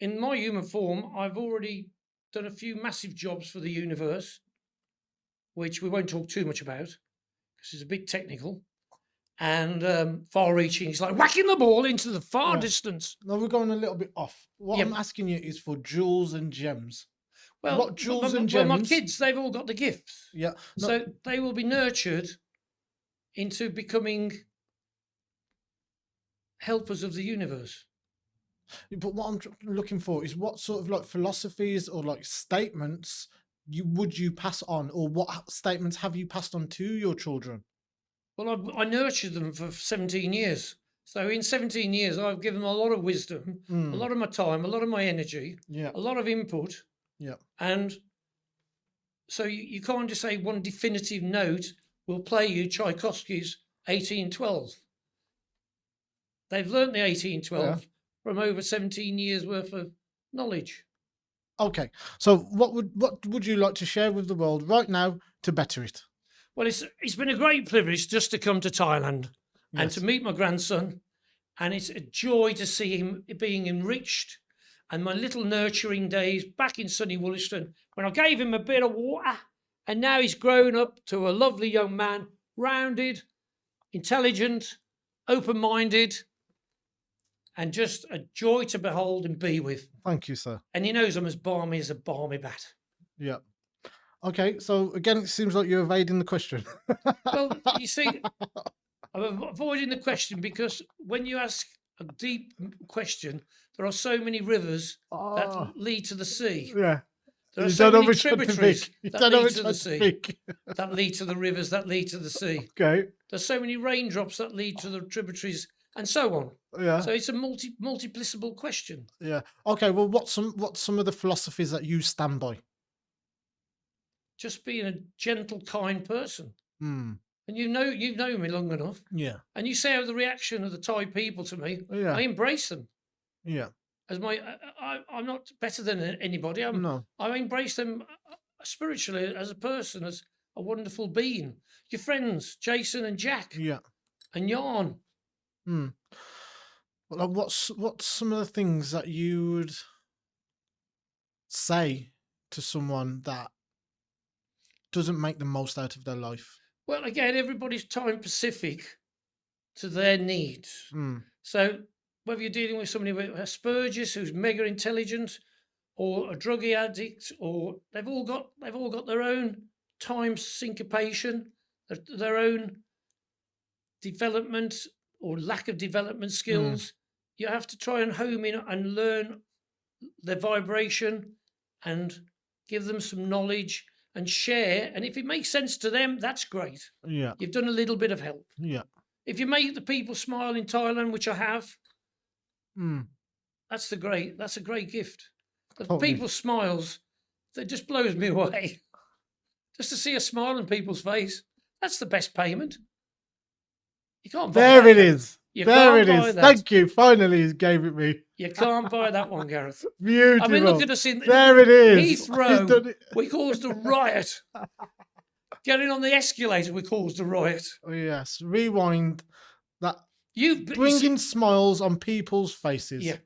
in my human form, I've already done a few massive jobs for the universe, which we won't talk too much about because it's a bit technical and far-reaching. It's like whacking the ball into the far distance. No, we're going a little bit off. What Yep. I'm asking you is for jewels and gems. Well, what jewels and gems? Well, my kids, they've all got the gifts. Yeah. No, So they will be nurtured into becoming helpers of the universe. but what I'm looking for is what sort of like philosophies or like statements would you pass on, or what statements have you passed on to your children? Well, I nurtured them for 17 years. So in 17 years, I've given them a lot of wisdom, a lot of my time, a lot of my energy, Yeah. a lot of input. Yeah. And so you can't just say one definitive note will play you Tchaikovsky's 1812. They've learnt the 1812 from over 17 years worth of knowledge. Okay. So what would you like to share with the world right now to better it? Well, it's been a great privilege just to come to Thailand and to meet my grandson. And it's a joy to see him being enriched. And my little nurturing days back in sunny Wollaston, when I gave him a bit of water, and now he's grown up to a lovely young man, rounded, intelligent, open-minded, and just a joy to behold and be with. Thank you, sir. And he knows I'm as balmy as a balmy bat. Yeah. Okay, so again, it seems like you're evading the question. Well, you see, I'm avoiding the question because when you ask a deep question, there are so many rivers that lead to the sea. Yeah. There are You so don't know many which one to tributaries pick. that lead to the sea, that lead to the rivers, that lead to the sea. Okay. There's so many raindrops that lead to the tributaries, and so on. Yeah. So it's a multiplicible question. Yeah. Okay. Well, what's some of the philosophies that you stand by? Just being a gentle, kind person. Hmm. And you've known me long enough. Yeah. And you say the reaction of the Thai people to me. Yeah. I embrace them. Yeah. As I'm not better than anybody. I embrace them spiritually as a person, as a wonderful being. Your friends, Jason and Jack. Yeah. And Jan. Mm. Well, like, what's some of the things that you would say to someone that doesn't make the most out of their life? Well, again, everybody's time specific to their needs. Mm. So whether you're dealing with somebody with Asperger's who's mega intelligent, or a druggie addict, or they've all got their own time syncopation, their own development or lack of development skills. You have to try and home in and learn their vibration and give them some knowledge and share. And if it makes sense to them, that's great. Yeah. You've done a little bit of help. Yeah. If you make the people smile in Thailand, which I have, Mm. that's a great gift. The Totally. people's smiles, that just blows me away. Just to see a smile on people's face, that's the best payment. You can't buy There that. it is. You There it can't buy is. that. Thank you. Finally, he gave it me. You can't buy that one, Gareth. Beautiful. I mean, look at us in There it is. He's done Heathrow. it. We caused a riot. Getting on the escalator, we caused a riot. Oh, yes. Rewind. That You bringing smiles on people's faces. Yeah.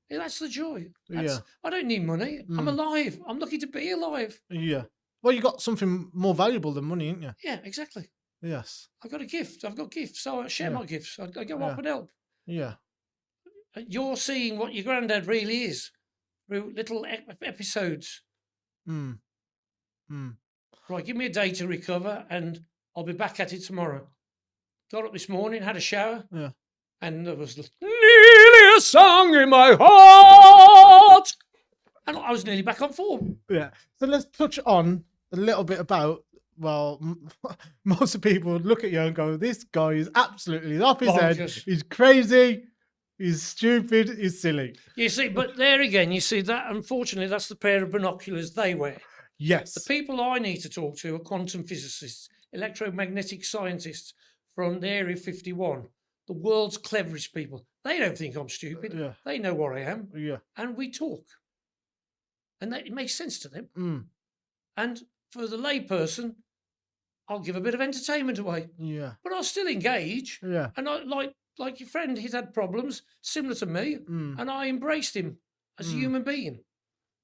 Yeah, that's the joy. Yeah. I don't need money. I'm alive. I'm lucky to be alive. Yeah. Well, you got something more valuable than money, ain't you? Yeah, exactly. Yes. I've got a gift. I've got gifts. So I share Yeah. my gifts. I go off and help. Yeah. You're seeing what your granddad really is through little episodes. Mm. Mm. Right, give me a day to recover and I'll be back at it tomorrow. Got up this morning, had a shower. Yeah. And there was nearly a song in my heart. And I was nearly back on form. Yeah. So let's touch on a little bit about, well, most of the people would look at you and go, this guy is absolutely off his head. Bonkers. He's crazy. He's stupid. He's silly. You see, but there again, you see that, unfortunately, that's the pair of binoculars they wear. Yes. The people I need to talk to are quantum physicists, electromagnetic scientists from the Area 51, the world's cleverest people. They don't think I'm stupid. Yeah. They know what I am. Yeah. And we talk. And it makes sense to them. Mm. And for the layperson, I'll give a bit of entertainment away. Yeah. But I'll still engage. Yeah. And I like your friend, he's had problems similar to me, and I embraced him as a human being.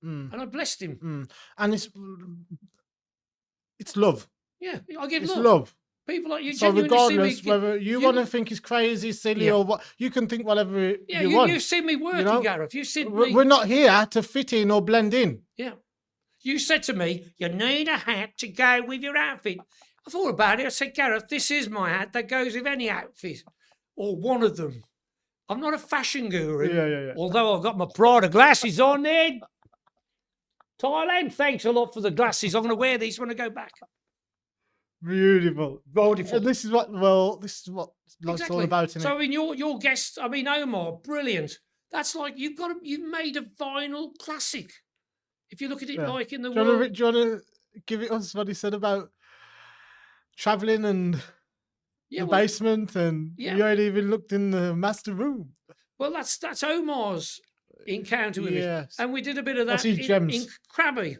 And I blessed him. And it's love. Yeah, I give It's love. love. People like you So genuinely regardless see me. whether you want to think he's crazy, silly, or what, you can think whatever you want. You've seen me working, know? Gareth. You've seen me. We're not here to fit in or blend in. Yeah. You said to me, you need a hat to go with your outfit. I thought about it. I said, Gareth, this is my hat that goes with any outfit, or one of them. I'm not a fashion guru. Yeah. Although I've got my Prada glasses on there. Thailand, thanks a lot for the glasses. I'm going to wear these when I go back. Beautiful. Beautiful. And this is what life's all about, isn't So it? I mean, your guest, I mean, Omar, brilliant. That's like you've made a vinyl classic. If you look at it like in the world. Do you want to give it us what he said about traveling and the basement, and you ain't even looked in the master room? Well, that's Omar's encounter with it, and we did a bit of that his gems. in Krabi.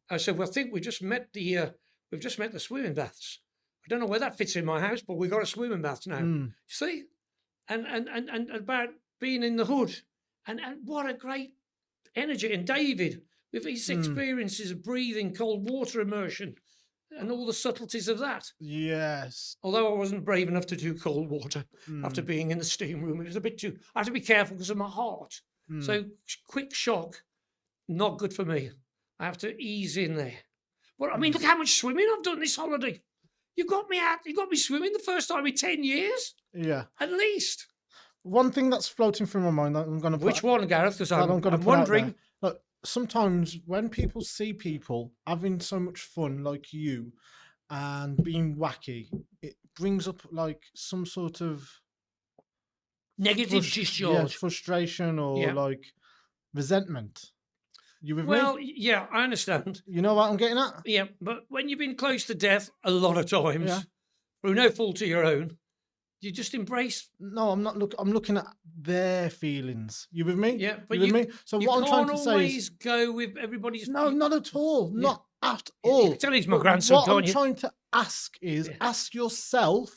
I said, well, I think we've just met the swimming baths. I don't know where that fits in my house, but we've got a swimming bath now. See, and about being in the hood, and what a great energy. And David, with his experiences of breathing, cold water immersion, and all the subtleties of that. Yes. Although I wasn't brave enough to do cold water after being in the steam room, it was a bit too. I have to be careful because of my heart. So quick shock, not good for me. I have to ease in there. But I mean, look how much swimming I've done this holiday. You got me out. You got me swimming the first time in 10 years. Yeah. At least. One thing that's floating through my mind that I'm going to put. Which one, Gareth? Because I'm wondering. Look, sometimes when people see people having so much fun like you and being wacky, it brings up like some sort of negative discharge, frustration, or like resentment. You with me? Well, yeah, I understand. You know what I'm getting at? Yeah, but when you've been close to death a lot of times, through no fault of your own, you just embrace. No, I'm not. I'm looking at their feelings. You with me? Yeah, but you with me? So what I'm trying to say is, always go with everybody's. No, not at all. Not at all. You tell he's my grandson. What I'm trying to ask is, ask yourself,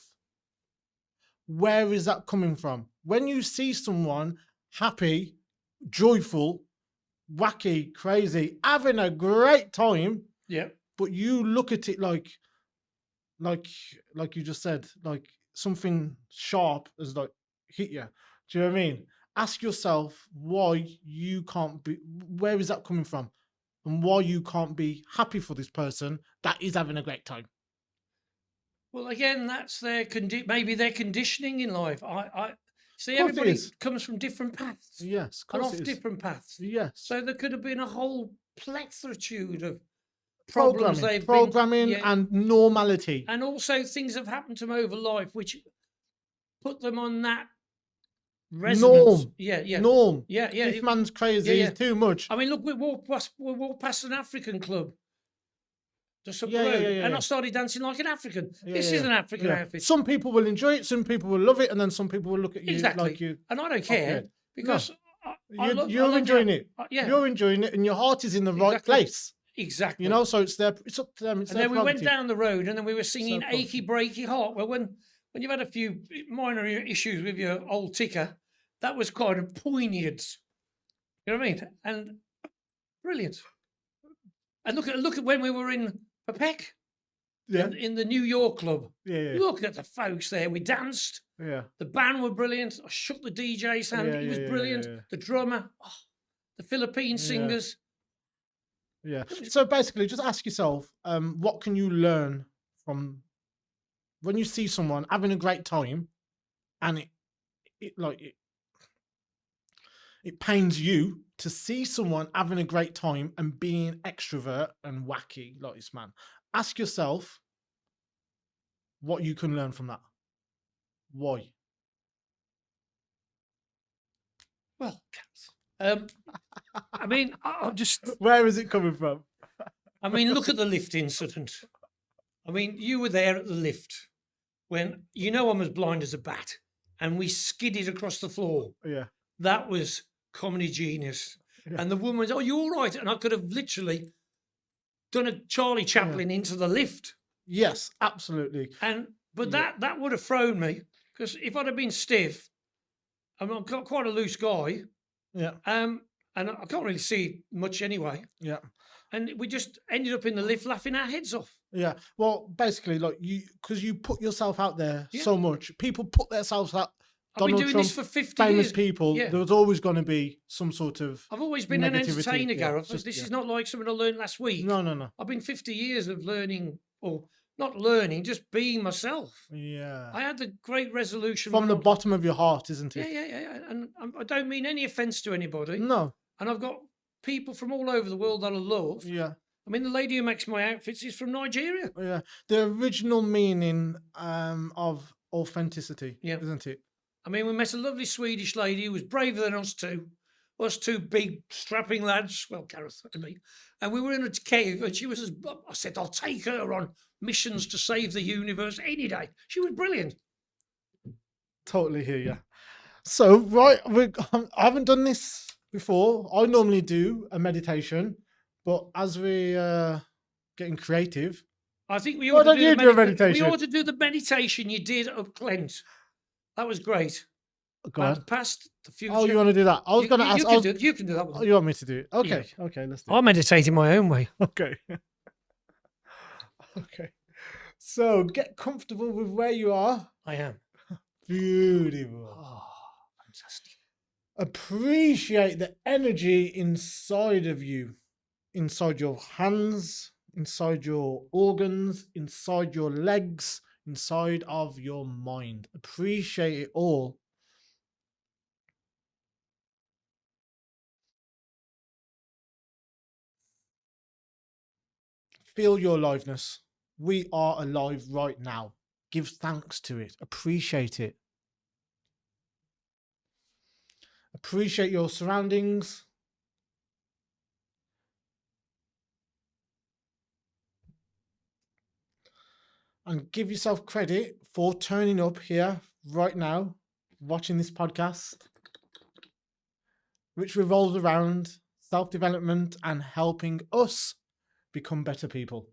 where is that coming from? When you see someone happy, joyful, wacky, crazy, having a great time, Yeah. but you look at it like you just said, like something sharp has like hit you. Do you know what I mean? Ask yourself why you can't be. Where is that coming from, and why you can't be happy for this person that is having a great time. Well, again, that's their maybe their conditioning in life. I see Of course it everybody is. comes from different paths Yes, of and course off it is. different paths. Yes. So there could have been a whole plethitude of problems Programming yeah, and normality. and also things have happened to them over life which put them on that resonance. Norm. Yeah. Norm. Yeah. This man's crazy. Yeah. He's too much. I mean, look, we walked past an African club just up the Yeah, road, yeah, and I started dancing like an African. Yeah, This yeah, is an African yeah. outfit. Some people will enjoy it, some people will love it, and then some people will look at you Exactly. like you. And I don't off your care head. because You're enjoying it. Yeah, You're enjoying it, and your heart is in the right Exactly. place. exactly. You know, so it's up to them. It's And their then we went prerogative. down the road, and then we were singing So "Achy Breaky Heart." Well, when you've had a few minor issues with your old ticker, that was kind of poignant. You know what I mean? And brilliant. And look at when we were in Pepec, Yeah, in the New York club. yeah, Look at the folks there. We danced. yeah. The band were brilliant. I shook the DJ's hand. Yeah, He was yeah, brilliant. yeah. The drummer, the Philippine singers. Yeah. So basically, just ask yourself, what can you learn from when you see someone having a great time, and it pains you to see someone having a great time and being extrovert and wacky like this man. Ask yourself what you can learn from that. Why? Well, I mean, I'm just. Where is it coming from? I mean, look at the lift incident. I mean, you were there at the lift when I'm as blind as a bat, and we skidded across the floor. Yeah. That was comedy genius. Yeah. And the woman was, "Oh, you all right?" And I could have literally done a Charlie Chaplin into the lift. Yes, absolutely. But that would have thrown me, because if I'd have been stiff, I'm quite a loose guy. Yeah. And I can't really see much anyway. Yeah. And we just ended up in the lift laughing our heads off. Yeah. Well, basically, like because you put yourself out there Yeah. so much. People put themselves out. I've been Donald doing Trump, this for 50 famous years. people. Yeah. There was always going to be some sort of. I've always been an negativity. entertainer, Yeah, Gareth. just- This yeah. is not like something I learned last week. No. I've been 50 years of learning, or not learning, just being myself. Yeah. I had the great resolution From when the I was- bottom of your heart, isn't it? Yeah. And I don't mean any offence to anybody. No. And I've got people from all over the world that I love. Yeah. I mean, the lady who makes my outfits is from Nigeria. Yeah. The original meaning of authenticity, Yeah. isn't it? I mean, we met a lovely Swedish lady who was braver than us two big strapping lads, well, Gareth and me, and we were in a cave, and she was I said, I'll take her on missions to save the universe any day. She was brilliant. Totally hear you. So, right, I haven't done this before. I normally do a meditation, but as we getting creative, I think we Why ought to don't you do a meditation? We ought to do the meditation you did of Clent. That was great. go on. Past the future. Oh, you want to do that? I was going to ask. You can do that one. You want me to do it? Okay, okay, let's do it. I meditate in my own way. Okay. Okay. So get comfortable with where you are. I am. Beautiful. Oh, fantastic. Appreciate the energy inside of you, inside your hands, inside your organs, inside your legs, inside of your mind. Appreciate it all. Feel your aliveness. We are alive right now. Give thanks to it. Appreciate it. Appreciate your surroundings. And give yourself credit for turning up here right now, watching this podcast, which revolves around self-development and helping us become better people.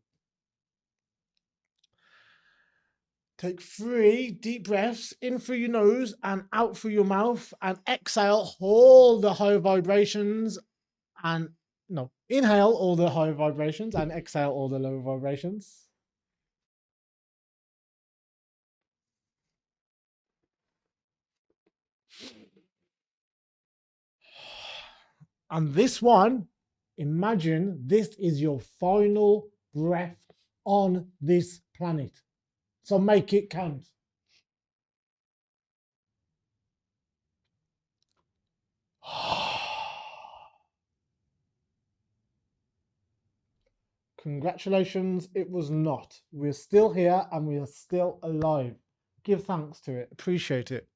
Take 3 deep breaths in through your nose and out through your mouth, and exhale all the high vibrations and no, inhale all the high vibrations and exhale all the low vibrations. And this one, imagine this is your final breath on this planet. So make it count. Congratulations, it was not. We're still here and we are still alive. Give thanks to it. Appreciate it.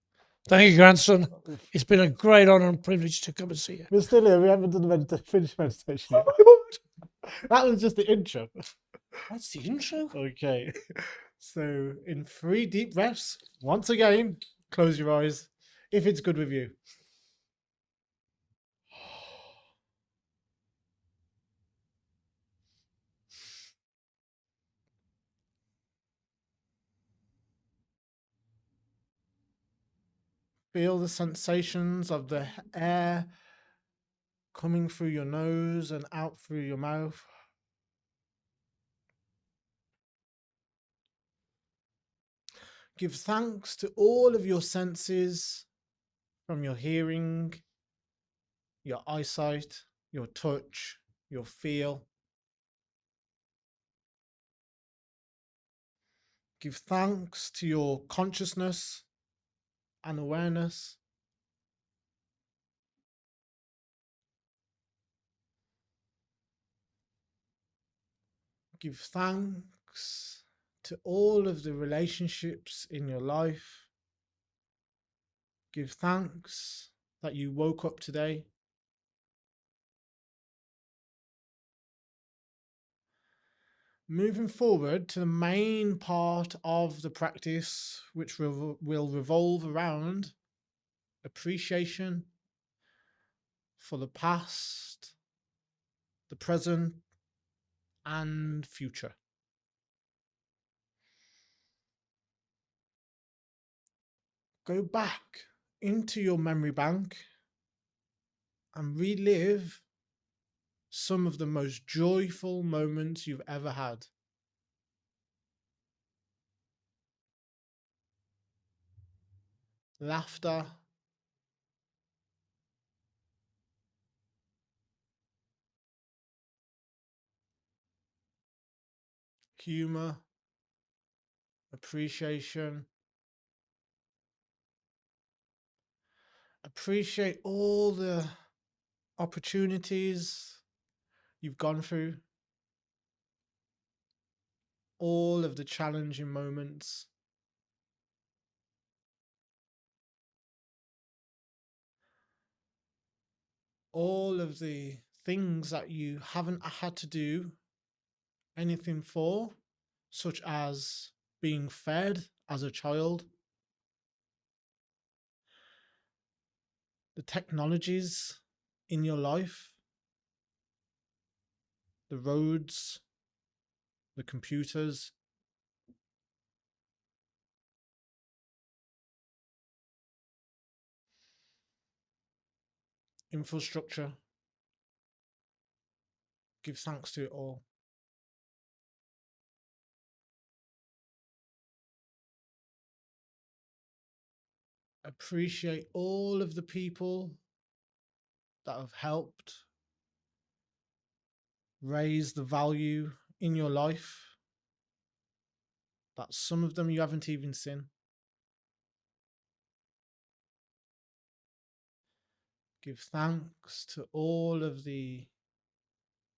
Thank you, grandson. It's been a great honour and privilege to come and see you. We're still here. We haven't done the finished meditation yet. That was just the intro. That's the intro. Okay. So, in 3 deep breaths, once again, close your eyes if it's good with you. Feel the sensations of the air coming through your nose and out through your mouth. Give thanks to all of your senses, from your hearing, your eyesight, your touch, your feel. Give thanks to your consciousness and awareness. Give thanks to all of the relationships in your life. Give thanks that you woke up today. Moving forward to the main part of the practice, which will revolve around appreciation for the past, the present, and future. Go back into your memory bank and relive some of the most joyful moments you've ever had. Laughter, humor, appreciation. Appreciate all the opportunities you've gone through, all of the challenging moments. All of the things that you haven't had to do anything for, such as being fed as a child, the technologies in your life, the roads, the computers, infrastructure. Give thanks to it all. Appreciate all of the people that have helped raise the value in your life, that some of them you haven't even seen. Give thanks to all of the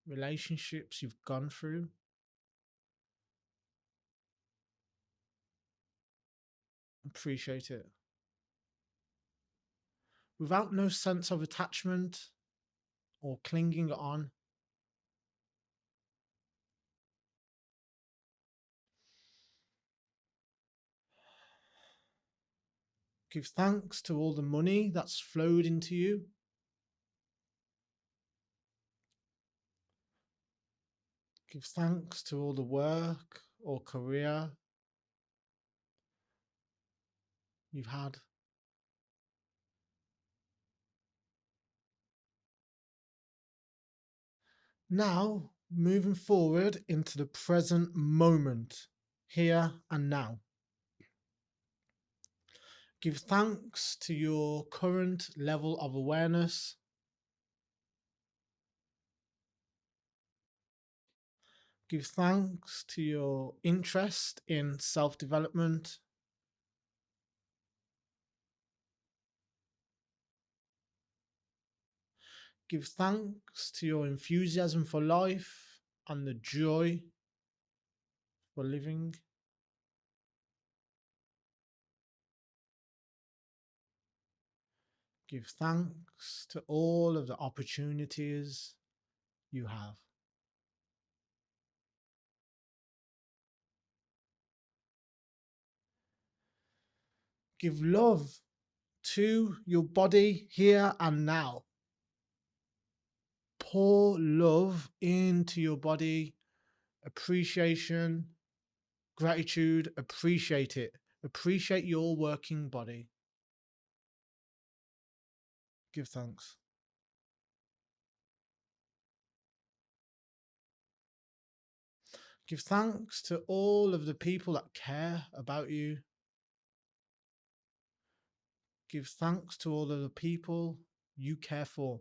relationships you've gone through. Appreciate it. Without no sense of attachment or clinging on. Give thanks to all the money that's flowed into you. Give thanks to all the work or career you've had. Now, moving forward into the present moment, here and now. Give thanks to your current level of awareness. Give thanks to your interest in self-development. Give thanks to your enthusiasm for life and the joy for living. Give thanks to all of the opportunities you have. Give love to your body here and now. Pour love into your body, appreciation, gratitude, appreciate it. Appreciate your working body. Give thanks. Give thanks to all of the people that care about you. Give thanks to all of the people you care for.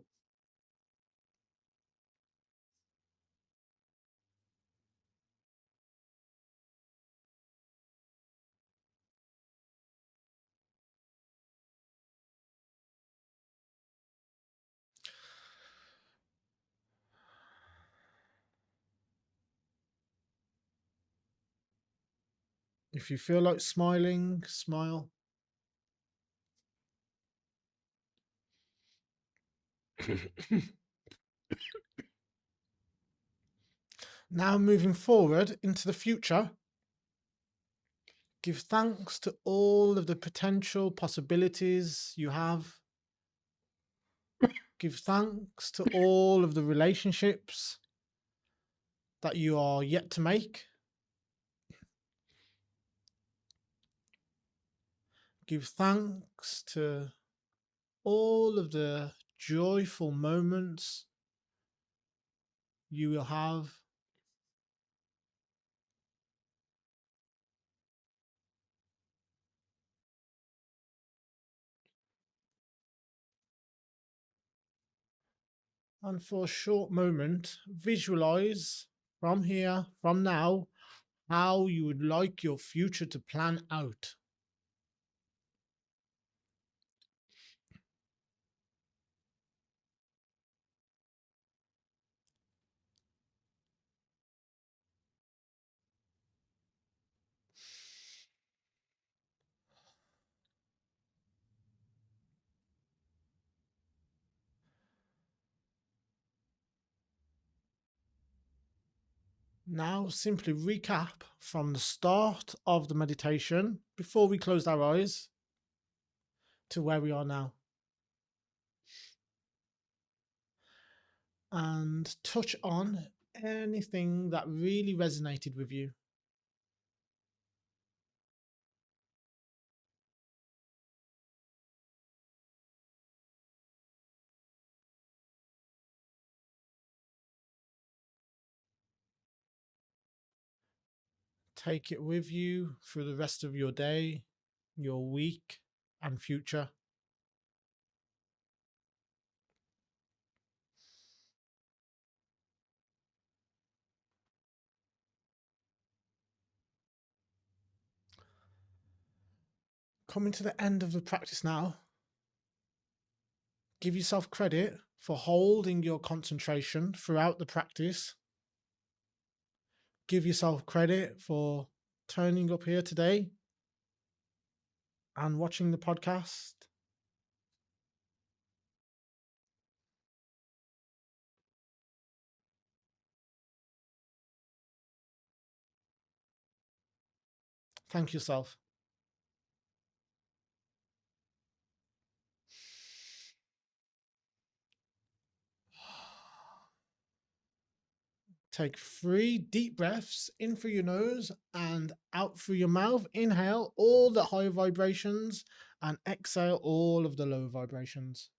If you feel like smiling, smile. Now moving forward into the future, give thanks to all of the potential possibilities you have. Give thanks to all of the relationships that you are yet to make. Give thanks to all of the joyful moments you will have. And for a short moment, visualize from here, from now, how you would like your future to plan out. Now, simply recap from the start of the meditation before we closed our eyes to where we are now. And touch on anything that really resonated with you. Take it with you through the rest of your day, your week, and future. Coming to the end of the practice now, give yourself credit for holding your concentration throughout the practice. Give yourself credit for turning up here today and watching the podcast. Thank yourself. Take 3 deep breaths in through your nose and out through your mouth. Inhale all the high vibrations and exhale all of the low vibrations.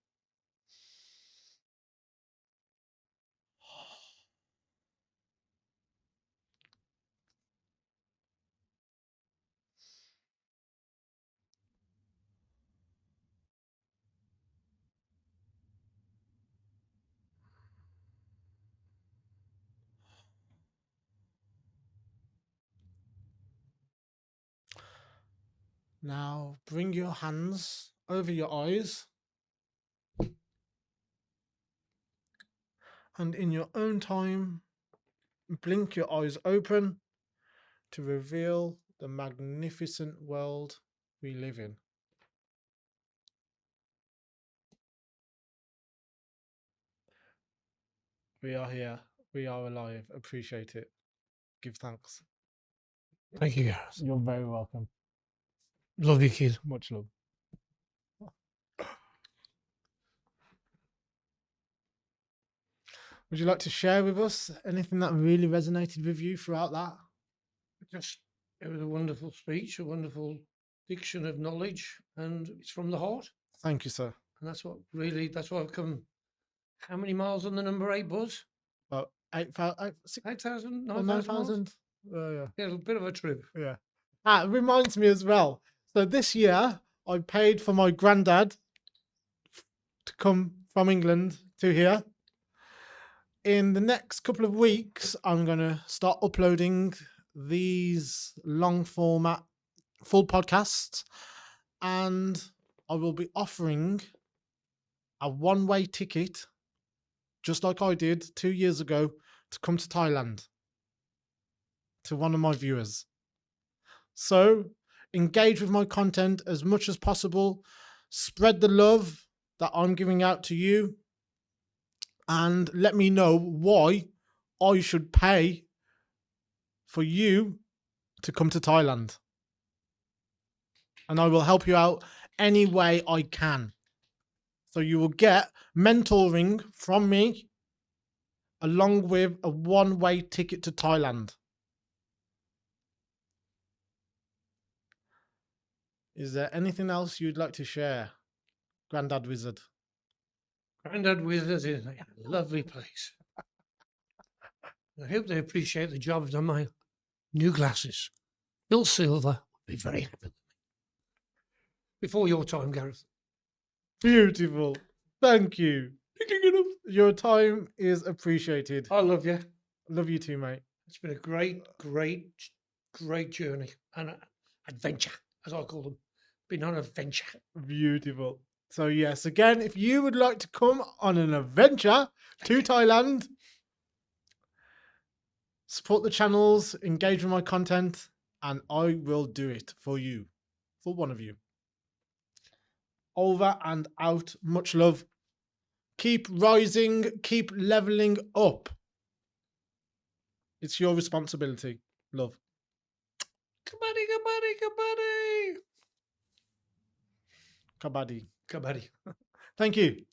Now bring your hands over your eyes and in your own time, blink your eyes open to reveal the magnificent world we live in. We are here. We are alive. Appreciate it. Give thanks. Thank you, Gareth. You're very welcome. Love you, kid. Much love. Would you like to share with us anything that really resonated with you throughout that? It was a wonderful speech, a wonderful diction of knowledge, and it's from the heart. Thank you, sir. And that's what I've come. How many miles on the number 8, Buzz? About 8,000, 9,000. 9,000? Yeah. Yeah, a bit of a trip. Yeah. It reminds me as well. So this year, I paid for my granddad to come from England to here. In the next couple of weeks, I'm going to start uploading these long format full podcasts, and I will be offering a one-way ticket, just like I did 2 years ago, to come to Thailand to one of my viewers. So engage with my content as much as possible, spread the love that I'm giving out to you, and let me know why I should pay for you to come to Thailand. And I will help you out any way I can. So you will get mentoring from me along with a one-way ticket to Thailand. Is there anything else you'd like to share, Grandad Wizard? Grandad Wizard is a lovely place. I hope they appreciate the job I've done my new glasses. Bill Silver would be very happy with me. Before your time, Gareth. Beautiful. Thank you. Your time is appreciated. I love you. Love you too, mate. It's been a great, great, great journey and adventure, as I call them. Been on an adventure. Beautiful. So yes, again, if you would like to come on an adventure to Thailand, support the channels, engage with my content, and I will do it for you, for one of you. Over and out. Much love. Keep rising, keep leveling up. It's your responsibility. Love. Kabaddi, kabaddi, kabaddi. Kabaddi. Kabaddi. Thank you.